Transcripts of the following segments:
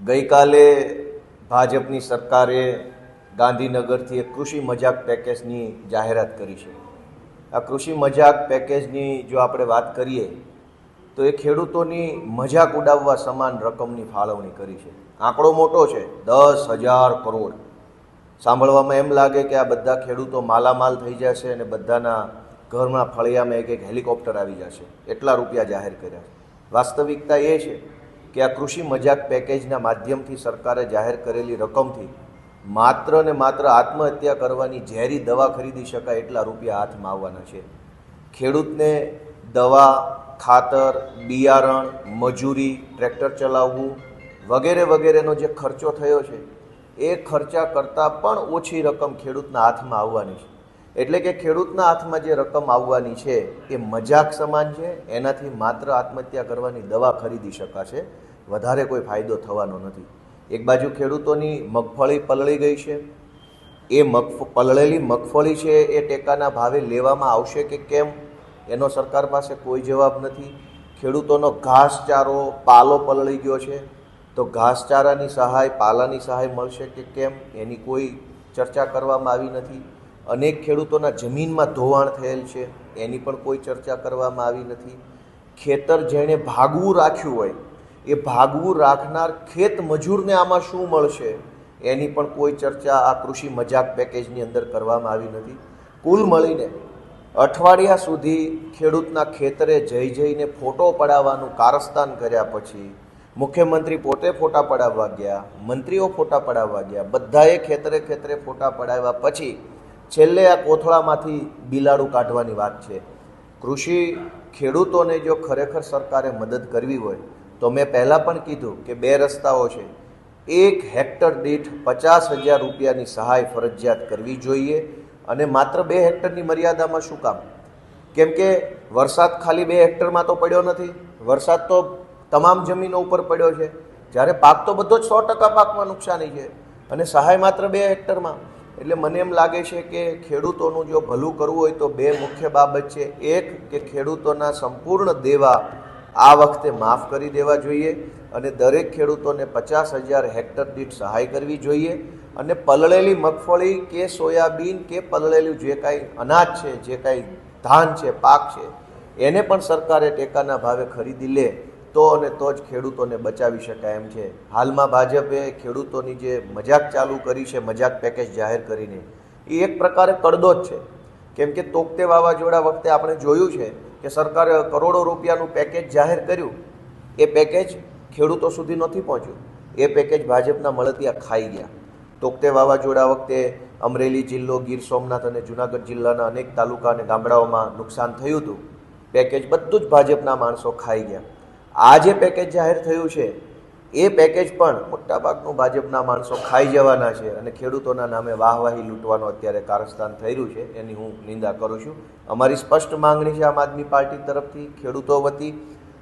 ગઈકાલે ભાજપની સરકારે ગાંધીનગરથી એક કૃષિ મજાક પેકેજની જાહેરાત કરી છે। આ કૃષિ મજાક પેકેજની જો આપણે વાત કરીએ તો એ ખેડૂતોની મજાક ઉડાવવા સમાન રકમની ફાળવણી કરી છે। આંકડો મોટો છે, 10,000 કરોડ। સાંભળવામાં એમ લાગે કે આ બધા ખેડૂતો માલામાલ થઈ જશે અને બધાના ઘરમાં ફળિયામાં એક હેલિકોપ્ટર આવી જશે, એટલા રૂપિયા જાહેર કર્યા છે। વાસ્તવિકતા એ છે કે આ કૃષિ મજાક પેકેજના માધ્યમથી સરકારે જાહેર કરેલી રકમથી માત્ર ને માત્ર આત્મહત્યા કરવાની ઝેરી દવા ખરીદી શકાય એટલા રૂપિયા હાથમાં આવવાના છે। ખેડૂતને દવા, ખાતર, બિયારણ, મજૂરી, ટ્રેક્ટર ચલાવવું વગેરે વગેરેનો જે ખર્ચો થયો છે એ ખર્ચા કરતાં પણ ઓછી રકમ ખેડૂતના હાથમાં આવવાની છે। એટલે કે ખેડૂતના હાથમાં જે રકમ આવવાની છે એ મજાક સમાન છે। એનાથી માત્ર આત્મહત્યા કરવાની દવા ખરીદી શકાશે, વધારે કોઈ ફાયદો થવાનો નથી। એક બાજુ ખેડૂતોની મગફળી પલળી ગઈ છે, એ પલળેલી મગફળી છે એ ટેકાના ભાવે લેવામાં આવશે કે કેમ એનો સરકાર પાસે કોઈ જવાબ નથી। ખેડૂતોનો ઘાસચારો, પાલો પલળી ગયો છે તો ઘાસચારાની સહાય, પાલાની સહાય મળશે કે કેમ એની કોઈ ચર્ચા કરવામાં આવી નથી। અનેક ખેડૂતોના જમીનમાં ધોવાણ થયેલ છે, એની પણ કોઈ ચર્ચા કરવામાં આવી નથી। ખેતર જેણે ભાગવું રાખ્યું હોય એ ભાગવું રાખનાર ખેત મજૂરને આમાં શું મળશે એની પણ કોઈ ચર્ચા આ કૃષિ મજાક પેકેજની અંદર કરવામાં આવી નથી। કુલ મળીને અઠવાડિયા સુધી ખેડૂતના ખેતરે જઈને ફોટો પડાવવાનું કારસ્તાન કર્યા પછી મુખ્યમંત્રી પોતે ફોટા પડાવવા ગયા, મંત્રીઓ ફોટા પડાવવા ગયા, બધાએ ખેતરે ફોટા પડાવ્યા પછી છેલ્લે આ કોથળામાંથી બિલાડું કાઢવાની વાત છે। કૃષિ ખેડૂતોને જો ખરેખર સરકારે મદદ કરવી હોય તો મેં પહેલાં પણ કીધું કે બે રસ્તાઓ છે। 1 હેક્ટર દીઠ 50,000 રૂપિયાની સહાય ફરજિયાત કરવી જોઈએ। અને માત્ર 2 હેક્ટરની મર્યાદામાં શું કામ? કેમ કે વરસાદ ખાલી 2 હેક્ટરમાં તો પડ્યો નથી, વરસાદ તો તમામ જમીનો ઉપર પડ્યો છે। જ્યારે પાક તો બધો જ 100% પાકમાં નુકસાની છે અને સહાય માત્ર 2 હેક્ટરમાં। એટલે મને એમ લાગે છે કે ખેડૂતોનું જો ભલું કરવું હોય તો બે મુખ્ય બાબત છે। એક કે ખેડૂતોના સંપૂર્ણ દેવા આ વખતે માફ કરી દેવા જોઈએ અને દરેક ખેડૂતોને 50,000 હેક્ટર દીઠ સહાય કરવી જોઈએ। અને પલળેલી મગફળી કે સોયાબીન કે પલળેલું જે કાંઈ અનાજ છે, જે કાંઈ ધાન છે, પાક છે, એને પણ સરકારે ટેકાના ભાવે ખરીદી લે તો અને તો જ ખેડૂતોને બચાવી શકાય એમ છે। હાલમાં ભાજપે ખેડૂતોની જે મજાક ચાલુ કરી છે, મજાક પેકેજ જાહેર કરીને, એ એક પ્રકારે કડદો જ છે। કેમ કે તોકતે વાવાઝોડા વખતે આપણે જોયું છે કે સરકારે કરોડો રૂપિયાનું પેકેજ જાહેર કર્યું, એ પેકેજ ખેડૂતો સુધી નથી પહોંચ્યું, એ પેકેજ ભાજપના મળતિયા ખાઈ ગયા। તોકતે વાવાઝોડા વખતે અમરેલી જિલ્લો, ગીર સોમનાથ અને જૂનાગઢ જિલ્લાના અનેક તાલુકા અને ગામડાઓમાં નુકસાન થયું હતું, પેકેજ બધું જ ભાજપના માણસો ખાઈ ગયા। આ જે પેકેજ જાહેર થયું છે એ પેકેજ પણ મોટાભાગનું ભાજપના માણસો ખાઈ જવાના છે અને ખેડૂતોના નામે વાહવાહી લૂંટવાનો અત્યારે કારસ્તાન થઈ રહ્યું છે, એની હું નિંદા કરું છું। અમારી સ્પષ્ટ માંગણી છે આમ આદમી પાર્ટી તરફથી ખેડૂતો વતી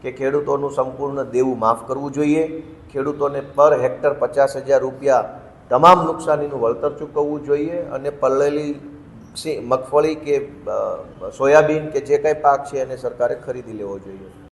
કે ખેડૂતોનું સંપૂર્ણ દેવું માફ કરવું જોઈએ। ખેડૂતોને પર હેક્ટર 50,000 રૂપિયા તમામ નુકસાનીનું વળતર ચૂકવવું જોઈએ અને પલળેલી મગફળી કે સોયાબીન કે જે કાંઈ પાક છે એને સરકારે ખરીદી લેવો જોઈએ।